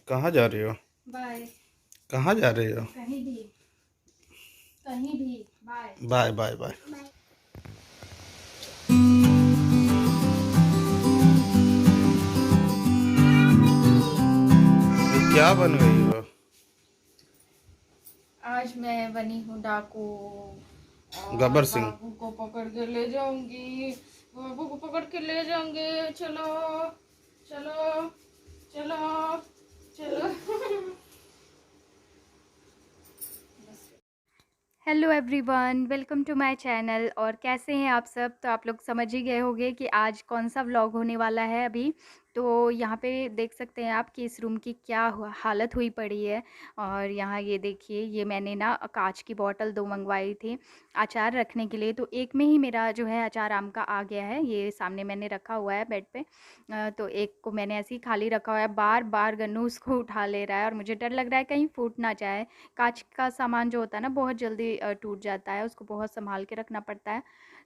कहाँ जा रही हो? बाय। कहाँ जा रही हो? कहीं भी, कहीं भी। बाय। Bye bye bye. ये क्या बन गई हो? आज मैं बनी हूँ डाकू और गब्बर सिंह। बाबू को पकड़ के ले जाऊंगी। बाबू को पकड़ के ले जाऊंगी। चलो चलो चलो चलो। Hello everyone, welcome to my channel. और कैसे हैं आप सब? तो आप लोग समझ ही गए होंगे कि आज कौन सा व्लॉग होने वाला है अभी। तो यहाँ पे देख सकते हैं आप कि इस रूम की क्या हालत हुई पड़ी है। और यहाँ ये देखिए, ये मैंने ना कांच की बोतल 2 मंगवाई थी अचार रखने के लिए। तो एक में ही मेरा जो है अचार आम का आ गया है, ये सामने मैंने रखा हुआ है बेड पे। तो एक को मैंने ऐसे ही खाली रखा हुआ है। बार बार गन्नू उसको उठा ले रहा है और मुझे डर लग रहा है कहीं फूट ना जाए। काँच का सामान जो होता है ना बहुत जल्दी टूट जाता है, उसको बहुत सँभाल के रखना पड़ता है।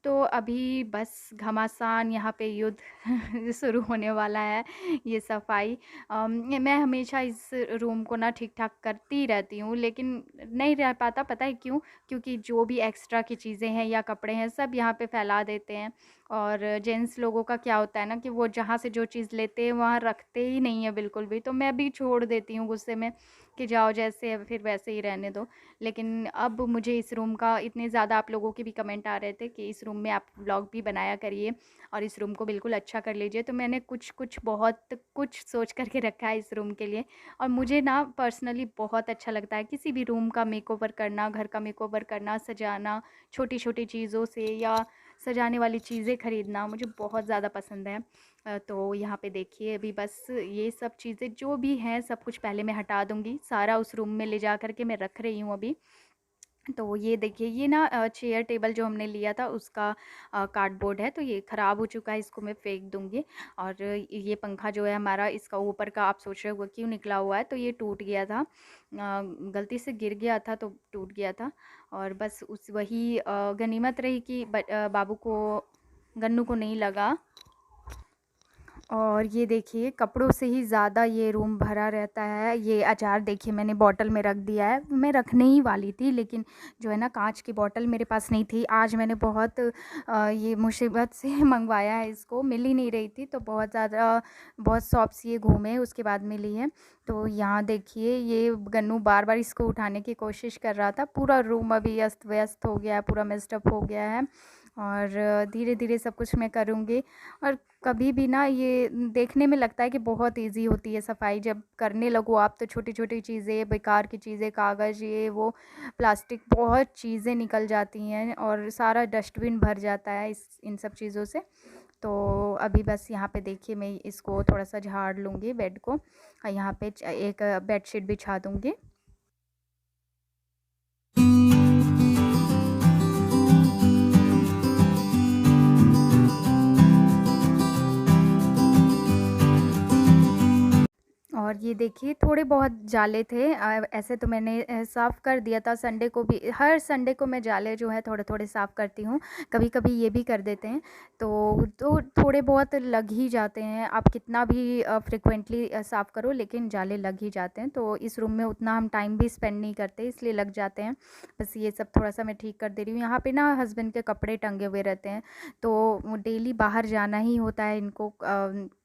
तो अभी बस घमासान यहाँ पे युद्ध शुरू होने वाला है, ये सफाई। मैं हमेशा इस रूम को ना ठीक-ठाक करती रहती हूँ, लेकिन नहीं रह पाता, पता है क्यों? क्योंकि जो भी एक्स्ट्रा की चीज़ें हैं या कपड़े हैं, सब यहाँ पे फैला देते हैं। और जेंट्स लोगों का क्या होता है ना कि वो जहाँ से जो चीज़ लेते हैं, वहाँ रखते ही नहीं है बिल्कुल भी। तो मैं भी छोड़ देती हूँ गुस्से में कि जाओ, जैसे है फिर वैसे ही रहने दो। लेकिन अब मुझे इस रूम का इतने ज़्यादा आप लोगों के भी कमेंट आ रहे थे कि इस रूम में आप व्लॉग भी बनाया करिए और इस रूम को बिल्कुल अच्छा कर लीजिए। तो मैंने कुछ बहुत कुछ सोच कर के रखा है इस रूम के लिए। और मुझे ना पर्सनली बहुत अच्छा लगता है किसी भी रूम का मेकओवर करना, घर का मेकओवर करना, सजाना, छोटी-छोटी चीज़ों से या सजाने वाली चीज़ें खरीदना मुझे बहुत ज़्यादा पसंद है। तो यहाँ पे देखिए, अभी बस ये सब चीज़ें जो भी हैं सब कुछ पहले मैं हटा दूँगी, सारा उस रूम में ले जा कर के मैं रख रही हूँ अभी। तो ये देखिए, ये ना चेयर टेबल जो हमने लिया था उसका कार्डबोर्ड है, तो ये ख़राब हो चुका है, इसको मैं फेंक दूँगी। और ये पंखा जो है हमारा, इसका ऊपर का आप सोच रहे होंगे क्यों निकला हुआ है, तो ये टूट गया था। गलती से गिर गया था तो टूट गया था। और बस उस वही गनीमत रही कि बाबू को, गन्नू को नहीं लगा। और ये देखिए, कपड़ों से ही ज़्यादा ये रूम भरा रहता है। ये अचार देखिए मैंने बॉटल में रख दिया है, मैं रखने ही वाली थी लेकिन जो है ना कांच की बॉटल मेरे पास नहीं थी। आज मैंने बहुत ये मुसीबत से मंगवाया है, इसको मिल ही नहीं रही थी, तो बहुत ज़्यादा बहुत शॉप्स ये घूमे उसके बाद मिली है। तो यहाँ देखिए, ये गन्नू बार बार इसको उठाने की कोशिश कर रहा था। पूरा रूम अभी अस्त व्यस्त हो गया है, पूरा मेस्डअप हो गया है। और धीरे धीरे सब कुछ मैं करूँगी। और कभी भी ना ये देखने में लगता है कि बहुत ईज़ी होती है सफाई, जब करने लगो आप तो छोटी-छोटी चीज़ें, बेकार की चीज़ें, कागज़, ये वो, प्लास्टिक, बहुत चीज़ें निकल जाती हैं और सारा डस्टबिन भर जाता है इस इन सब चीज़ों से। तो अभी बस यहाँ पे देखिए, मैं इसको थोड़ा-सा झाड़ लूँगी बेड को और यहाँ पे एक बेडशीट बिछा दूँगी। और ये देखिए, थोड़े बहुत जाले थे, ऐसे तो मैंने साफ़ कर दिया था। संडे को भी, हर संडे को मैं जाले जो है थोड़े-थोड़े साफ़ करती हूँ। कभी-कभी ये भी कर देते हैं। तो थोड़े बहुत लग ही जाते हैं, आप कितना भी फ्रीक्वेंटली साफ़ करो लेकिन जाले लग ही जाते हैं। तो इस रूम में उतना हम टाइम भी स्पेंड नहीं करते, इसलिए लग जाते हैं। बस ये सब थोड़ा-सा मैं ठीक कर दे रही हूँ। यहाँ पे ना हस्बैंड के कपड़े टंगे हुए रहते हैं, तो डेली बाहर जाना ही होता है इनको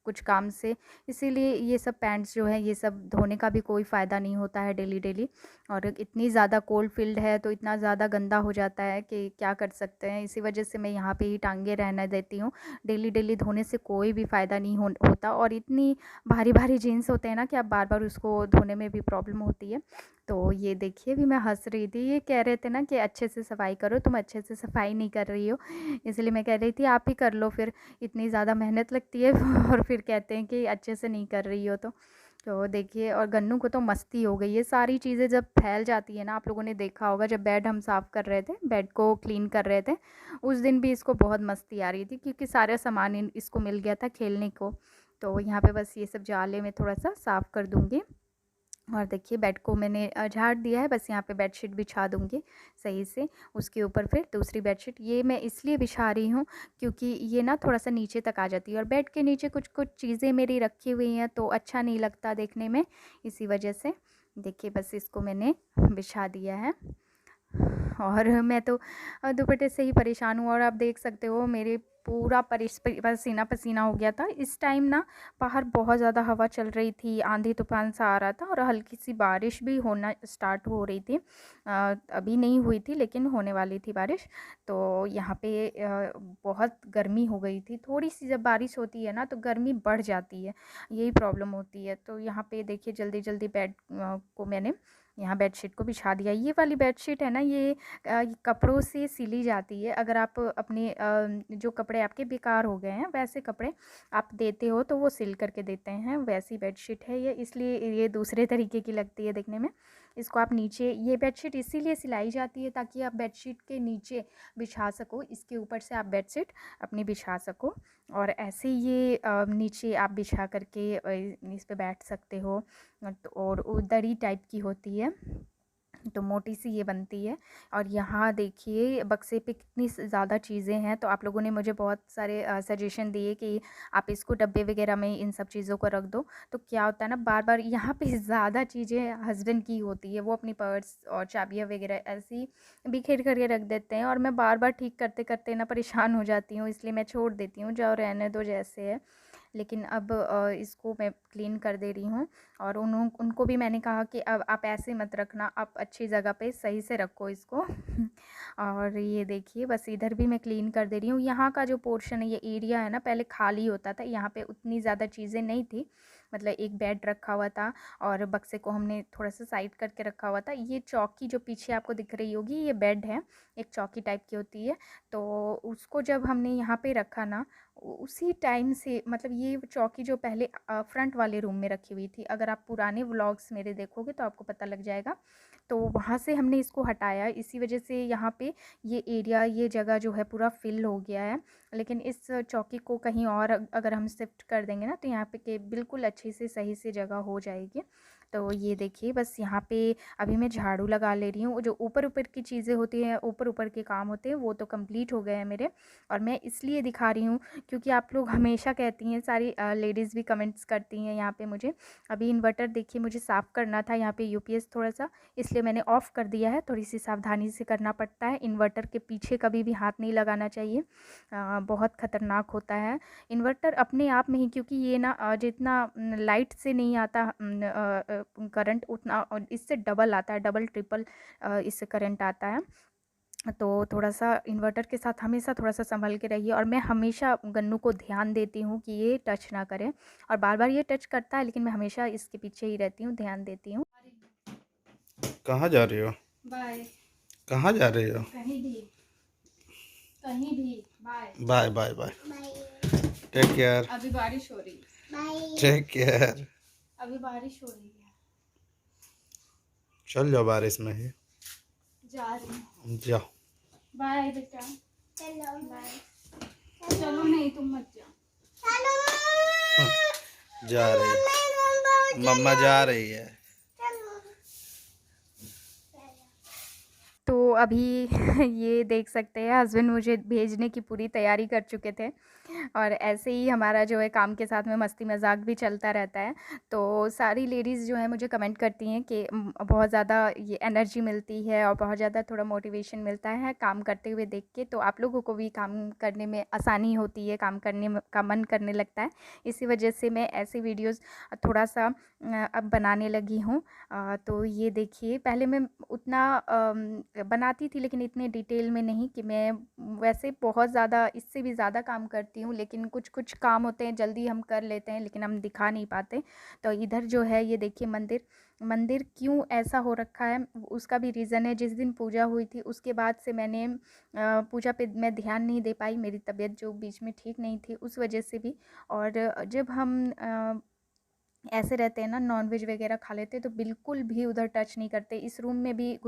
कुछ काम से। इसीलिए ये सब पैंट्स जो है, ये सब धोने का भी कोई फ़ायदा नहीं होता है डेली-डेली। और इतनी ज़्यादा कोल्ड फ़ील्ड है तो इतना ज़्यादा गंदा हो जाता है कि क्या कर सकते हैं। इसी वजह से मैं यहाँ पे ही टांगे रहने देती हूँ। डेली-डेली धोने से कोई भी फ़ायदा नहीं होता। और इतनी भारी-भारी जीन्स होते हैं ना कि आप बार-बार उसको धोने में भी प्रॉब्लम होती है। तो ये देखिए, अभी मैं हँस रही थी, ये कह रहे थे ना कि अच्छे से सफाई करो, तुम अच्छे से सफाई नहीं कर रही हो। इसलिए मैं कह रही थी आप ही कर लो फिर, इतनी ज़्यादा मेहनत लगती है और फिर कहते हैं कि अच्छे से नहीं कर रही हो तो देखिए। और गन्नू को तो मस्ती हो गई, ये सारी चीज़ें जब फैल जाती है ना, आप लोगों ने देखा होगा जब बेड हम साफ़ कर रहे थे, बेड को क्लीन कर रहे थे, उस दिन भी इसको बहुत मस्ती आ रही थी क्योंकि सारा सामान इसको मिल गया था खेलने को। तो यहाँ पे बस ये सब जाले में थोड़ा सा साफ़ कर दूँगी। और देखिए बेड को मैंने झाड़ दिया है, बस यहाँ पे बेडशीट बिछा दूँगी सही से। उसके ऊपर फिर दूसरी बेडशीट ये मैं इसलिए बिछा रही हूँ क्योंकि ये ना थोड़ा-सा नीचे तक आ जाती है और बेड के नीचे कुछ-कुछ चीज़ें मेरी रखी हुई हैं तो अच्छा नहीं लगता देखने में, इसी वजह से। देखिए बस इसको मैंने बिछा दिया है। और मैं तो दुपट्टे से ही परेशान हूँ और आप देख सकते हो मेरे पूरा पसीना पसीना हो गया था। इस टाइम ना बाहर बहुत ज़्यादा हवा चल रही थी, आंधी तूफान सा आ रहा था और हल्की सी बारिश भी होना स्टार्ट हो रही थी। अभी नहीं हुई थी लेकिन होने वाली थी बारिश। तो यहाँ पे बहुत गर्मी हो गई थी। थोड़ी सी जब बारिश होती है ना तो गर्मी बढ़ जाती है, यही प्रॉब्लम होती है। तो यहाँ पे देखिए जल्दी जल्दी बेड को मैंने यहाँ बेडशीट को बिछा दिया। ये वाली बेडशीट है ना, ये कपड़ों से सिली जाती है। अगर आप अपने जो कपड़े आपके बेकार हो गए हैं वैसे कपड़े आप देते हो तो वो सिल करके देते हैं, वैसी बेडशीट है ये, इसलिए ये दूसरे तरीके की लगती है देखने में। इसको आप नीचे, ये बेडशीट इसीलिए सिलाई जाती है ताकि आप बेडशीट के नीचे बिछा सको, इसके ऊपर से आप बेडशीट अपनी बिछा सको और ऐसे ये नीचे आप बिछा करके इस पे बैठ सकते हो। और वो दरी टाइप की होती है तो मोटी सी ये बनती है। और यहाँ देखिए बक्से पे कितनी ज़्यादा चीज़ें हैं, तो आप लोगों ने मुझे बहुत सारे सजेशन दिए कि आप इसको डब्बे वगैरह में इन सब चीज़ों को रख दो। तो क्या होता है ना, बार बार यहाँ पे ज़्यादा चीज़ें हस्बैंड की होती है, वो अपनी पर्स और चाबियाँ वगैरह ऐसे ही बिखेर करके रख देते हैं और मैं बार बार ठीक करते करते ना परेशान हो जाती हूँ, इसलिए मैं छोड़ देती हूँ, जाओ रहने दो जैसे है। लेकिन अब इसको मैं क्लीन कर दे रही हूँ और उनको भी मैंने कहा कि अब आप ऐसे मत रखना, आप अच्छी जगह पे सही से रखो इसको। और ये देखिए बस इधर भी मैं क्लीन कर दे रही हूँ। यहाँ का जो पोर्शन है, ये एरिया है ना, पहले खाली होता था, यहाँ पे उतनी ज़्यादा चीज़ें नहीं थी। मतलब एक बेड रखा हुआ था और बक्से को हमने थोड़ा सा साइड करके रखा हुआ था। ये चौकी जो पीछे आपको दिख रही होगी, ये बेड है, एक चौकी टाइप की होती है। तो उसको जब हमने यहाँ पे रखा ना, उसी टाइम से मतलब ये चौकी जो पहले फ्रंट वाले रूम में रखी हुई थी, अगर आप पुराने व्लॉग्स मेरे देखोगे तो आपको पता लग जाएगा। तो वहाँ से हमने इसको हटाया, इसी वजह से यहाँ पे ये एरिया, ये जगह जो है पूरा फिल हो गया है। लेकिन इस चौकी को कहीं और अगर हम शिफ्ट कर देंगे ना तो यहाँ पे के बिल्कुल अच्छी से सही से जगह हो जाएगी। तो ये देखिए बस यहाँ पे अभी मैं झाड़ू लगा ले रही हूँ। जो ऊपर ऊपर की चीज़ें होती हैं, ऊपर ऊपर के काम होते हैं, वो तो कंप्लीट हो गए हैं मेरे। और मैं इसलिए दिखा रही हूँ क्योंकि आप लोग हमेशा कहती हैं, सारी लेडीज़ भी कमेंट्स करती हैं यहाँ पे मुझे। अभी इन्वर्टर देखिए मुझे साफ़ करना था, यहाँ पे यूपीएस थोड़ा सा, इसलिए मैंने ऑफ़ कर दिया है। थोड़ी सी सावधानी से करना पड़ता है, इन्वर्टर के पीछे कभी भी हाथ नहीं लगाना चाहिए, बहुत ख़तरनाक होता है इन्वर्टर अपने आप में ही, क्योंकि ये ना जितना लाइट से नहीं आता करंट, उतना इससे डबल आता है, डबल ट्रिपल इससे करंट आता है। तो थोड़ा-सा इन्वर्टर के साथ हमेशा थोड़ा-सा सँभल के रहिए। और मैं हमेशा गन्नू को ध्यान देती हूँ कि ये टच ना करे, और बार-बार ये टच करता है लेकिन मैं हमेशा इसके पीछे ही रहती हूँ, ध्यान देती हूँ। कहाँ जा रही हो? बाय। कहाँ जा रही हो? कहीं भी, कहीं भी, bye. Bye bye bye. Take care. अभी बारिश हो रही है। Take care. अभी बारिश हो रही है। चल जाओ बारिश में ही। जा रही हूँ। जाओ। बाय बेटा। चलो बाय। चलो नहीं, तुम मत जाओ। जा रही है, मम्मा जा रही है। तो अभी ये देख सकते हैं हस्बैंड मुझे भेजने की पूरी तैयारी कर चुके थे और ऐसे ही हमारा जो है काम के साथ में मस्ती मजाक भी चलता रहता है। तो सारी लेडीज़ जो है मुझे कमेंट करती हैं कि बहुत ज़्यादा ये एनर्जी मिलती है और बहुत ज़्यादा थोड़ा मोटिवेशन मिलता है काम करते हुए देख के, तो आप लोगों को भी काम करने में आसानी होती है, काम करने का मन करने लगता है। इसी वजह से मैं ऐसी वीडियोज़ थोड़ा सा अब बनाने लगी हूँ। तो ये देखिए पहले मैं उतना बनाती थी लेकिन इतने डिटेल में नहीं, कि मैं वैसे बहुत ज़्यादा इससे भी ज़्यादा काम करती हूँ, लेकिन कुछ कुछ काम होते हैं जल्दी हम कर लेते हैं लेकिन हम दिखा नहीं पाते। तो इधर जो है ये देखिए मंदिर, मंदिर क्यों ऐसा हो रखा है उसका भी रीज़न है। जिस दिन पूजा हुई थी उसके बाद से मैंने पूजा पे मैं ध्यान नहीं दे पाई, मेरी तबीयत जो बीच में ठीक नहीं थी उस वजह से भी। और जब हम ऐसे रहते हैं ना, नॉनवेज वगैरह खा लेते हैं तो बिल्कुल भी उधर टच नहीं करते। इस रूम में भी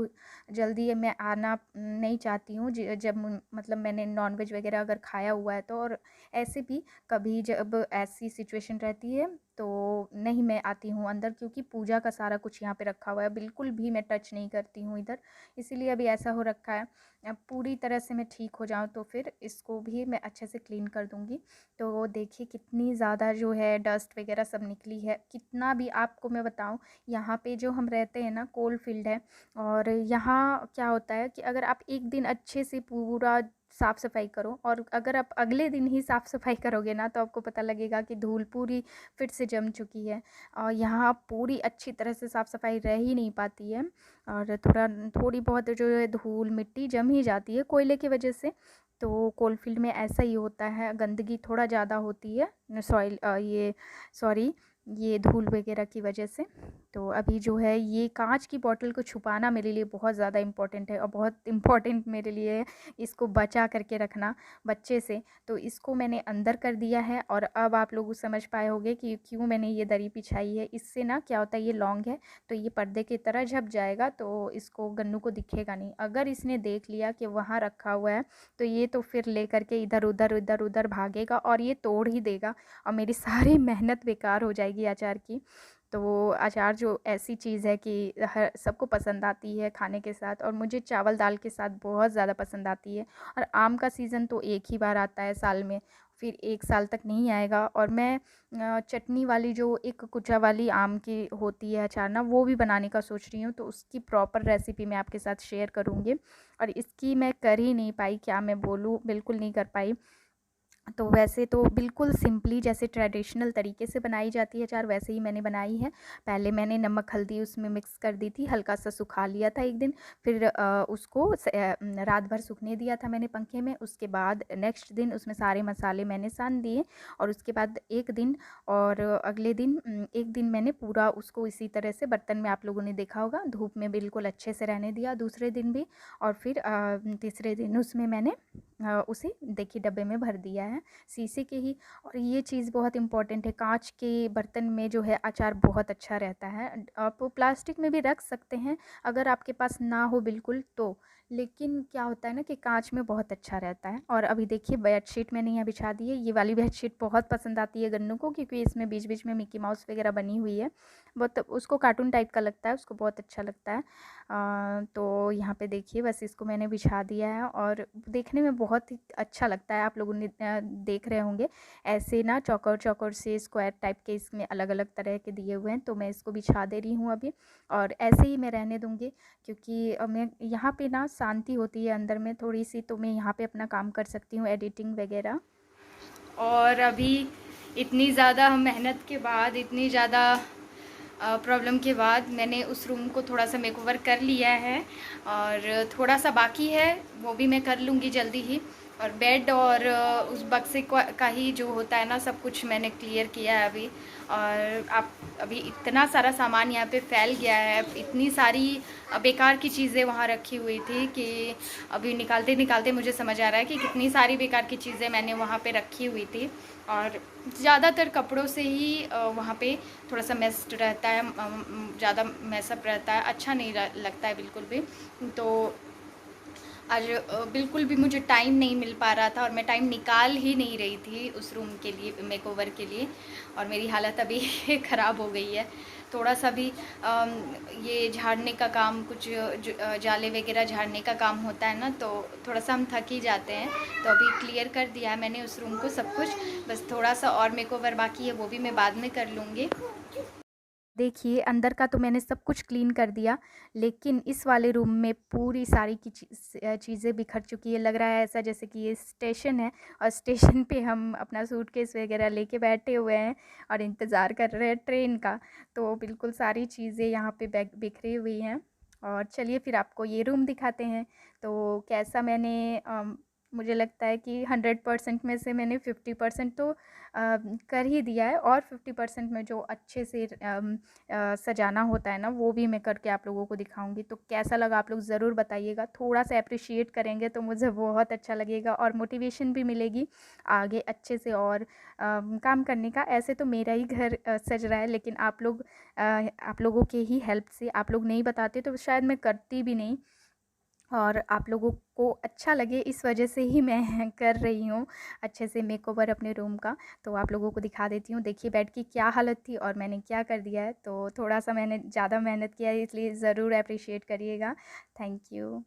जल्दी मैं आना नहीं चाहती हूँ जब मतलब मैंने नॉनवेज वगैरह अगर खाया हुआ है तो। और ऐसे भी कभी जब ऐसी सिचुएशन रहती है तो नहीं मैं आती हूँ अंदर, क्योंकि पूजा का सारा कुछ यहाँ पे रखा हुआ है, बिल्कुल भी मैं टच नहीं करती हूँ इधर। इसीलिए अभी ऐसा हो रखा है। अब पूरी तरह से मैं ठीक हो जाऊँ तो फिर इसको भी मैं अच्छे से क्लीन कर दूँगी। तो देखिए कितनी ज़्यादा जो है डस्ट वगैरह सब निकली है। कितना भी आपको मैं बताऊँ, यहाँ पे जो हम रहते हैं ना, कोल फील्ड है। और यहाँ क्या होता है कि अगर आप एक दिन अच्छे से पूरा साफ़ सफाई करो, और अगर आप अगले दिन ही साफ़ सफाई करोगे ना, तो आपको पता लगेगा कि धूल पूरी फिर से जम चुकी है। और यहाँ पूरी अच्छी तरह से साफ़ सफाई रह ही नहीं पाती है, और थोड़ी बहुत जो है धूल मिट्टी जम ही जाती है कोयले की वजह से। तो कोलफील्ड में ऐसा ही होता है, गंदगी थोड़ा ज़्यादा होती है सॉइल ये सॉरी ये धूल वगैरह की वजह से। तो अभी जो है ये कांच की बॉटल को छुपाना मेरे लिए बहुत ज़्यादा इम्पोर्टेंट है, और बहुत इम्पोर्टेंट मेरे लिए है इसको बचा करके रखना बच्चे से। तो इसको मैंने अंदर कर दिया है, और अब आप लोग समझ पाए होंगे कि क्यों मैंने ये दरी बिछाई है। इससे ना क्या होता है, ये लॉन्ग है तो ये पर्दे की तरह झप जाएगा, तो इसको गन्नू को दिखेगा नहीं। अगर इसने देख लिया कि वहाँ रखा हुआ है, तो ये तो फिर ले करके इधर उधर भागेगा और ये तोड़ ही देगा, और मेरी सारी मेहनत बेकार हो जाएगी अचार की। तो अचार जो ऐसी चीज़ है कि हर सबको पसंद आती है खाने के साथ, और मुझे चावल दाल के साथ बहुत ज़्यादा पसंद आती है। और आम का सीज़न तो एक ही बार आता है साल में, फिर 1 साल तक नहीं आएगा। और मैं चटनी वाली जो एक कुचा वाली आम की होती है अचार ना, वो भी बनाने का सोच रही हूँ। तो उसकी प्रॉपर रेसिपी मैं आपके साथ शेयर करूँगी। और इसकी मैं कर ही नहीं पाई, क्या मैं बोलूँ, बिल्कुल नहीं कर पाई। तो वैसे तो बिल्कुल सिंपली जैसे ट्रेडिशनल तरीके से बनाई जाती है अचार, वैसे ही मैंने बनाई है। पहले मैंने नमक हल्दी उसमें मिक्स कर दी थी, हल्का सा सुखा लिया था एक दिन। फिर उसको रात भर सूखने दिया था मैंने पंखे में। उसके बाद नेक्स्ट दिन उसमें सारे मसाले मैंने सान दिए, और उसके बाद एक दिन और अगले दिन एक दिन मैंने पूरा उसको इसी तरह से बर्तन में, आप लोगों ने देखा होगा, धूप में बिल्कुल अच्छे से रहने दिया दूसरे दिन भी। और फिर तीसरे दिन उसमें मैंने उसे देखिए डब्बे में भर दिया है, शीशे के ही। और ये चीज़ बहुत इम्पोर्टेंट है, कांच के बर्तन में जो है अचार बहुत अच्छा रहता है। आप प्लास्टिक में भी रख सकते हैं अगर आपके पास ना हो बिल्कुल तो, लेकिन क्या होता है ना कि कांच में बहुत अच्छा रहता है। और अभी देखिए बेडशीट मैंने यहाँ बिछा दी है। ये वाली बेडशीट बहुत पसंद आती है गन्नू को, क्योंकि इसमें बीच बीच में मिक्की माउस वगैरह बनी हुई है। बहुत उसको कार्टून टाइप का लगता है, उसको बहुत अच्छा लगता है। तो यहाँ पे देखिए बस इसको मैंने बिछा दिया है, और देखने में बहुत ही अच्छा लगता है। आप लोगों ने देख रहे होंगे ऐसे ना चौकोर चौकोर से स्क्वायर टाइप के इसमें अलग अलग तरह के दिए हुए हैं। तो मैं इसको बिछा दे रही हूँ अभी, और ऐसे ही मैं रहने दूँगी, क्योंकि मैं यहाँ पे ना शांति होती है अंदर में थोड़ी सी, तो मैं यहाँ पे अपना काम कर सकती हूँ, एडिटिंग वगैरह। और अभी इतनी ज़्यादा मेहनत के बाद, इतनी ज़्यादा प्रॉब्लम के बाद मैंने उस रूम को थोड़ा सा मेकओवर कर लिया है, और थोड़ा सा बाकी है, वो भी मैं कर लूँगी जल्दी ही। और बेड और उस बक्से का ही जो होता है ना, सब कुछ मैंने क्लियर किया है अभी। और आप अभी इतना सारा सामान यहाँ पे फैल गया है, इतनी सारी बेकार की चीज़ें वहाँ रखी हुई थी कि अभी निकालते निकालते मुझे समझ आ रहा है कि कितनी सारी बेकार की चीज़ें मैंने वहाँ पे रखी हुई थी। और ज़्यादातर कपड़ों से ही वहाँ पे थोड़ा सा मेस्ड रहता है, ज़्यादा मैसअप रहता है, अच्छा नहीं लगता है बिल्कुल भी। तो आज बिल्कुल भी मुझे टाइम नहीं मिल पा रहा था, और मैं टाइम निकाल ही नहीं रही थी उस रूम के लिए, मेकओवर के लिए। और मेरी हालत अभी ख़राब हो गई है। थोड़ा सा भी ये झाड़ने का काम, कुछ जाले वगैरह झाड़ने का काम होता है ना, तो थोड़ा सा हम थक ही जाते हैं। तो अभी क्लियर कर दिया है मैंने उस रूम को सब कुछ, बस थोड़ा सा और मेकओवर बाकी है, वो भी मैं बाद में कर लूँगी। देखिए अंदर का तो मैंने सब कुछ क्लीन कर दिया, लेकिन इस वाले रूम में पूरी सारी की चीज़ें बिखर चुकी है। लग रहा है ऐसा जैसे कि ये स्टेशन है, और स्टेशन पे हम अपना सूटकेस वगैरह लेके बैठे हुए हैं और इंतज़ार कर रहे हैं ट्रेन का। तो बिल्कुल सारी चीज़ें यहाँ पे बिखरी हुई हैं। और चलिए फिर आपको ये रूम दिखाते हैं। तो कैसा मैंने मुझे लगता है कि 100% में से मैंने 50% तो कर ही दिया है, और 50% में जो अच्छे से सजाना होता है ना, वो भी मैं करके आप लोगों को दिखाऊंगी। तो कैसा लगा आप लोग ज़रूर बताइएगा, थोड़ा सा अप्रिशिएट करेंगे तो मुझे बहुत अच्छा लगेगा, और मोटिवेशन भी मिलेगी आगे अच्छे से और काम करने का। ऐसे तो मेरा ही घर सज रहा है, लेकिन आप लोगों के ही हेल्प से, आप लोग नहीं बताते तो शायद मैं करती भी नहीं। और आप लोगों को अच्छा लगे इस वजह से ही मैं कर रही हूँ अच्छे से मेकओवर अपने रूम का। तो आप लोगों को दिखा देती हूँ। देखिए बेड की क्या हालत थी और मैंने क्या कर दिया है। तो थोड़ा-सा मैंने ज़्यादा मेहनत किया है, इसलिए ज़रूर एप्रिशिएट करिएगा। Thank you.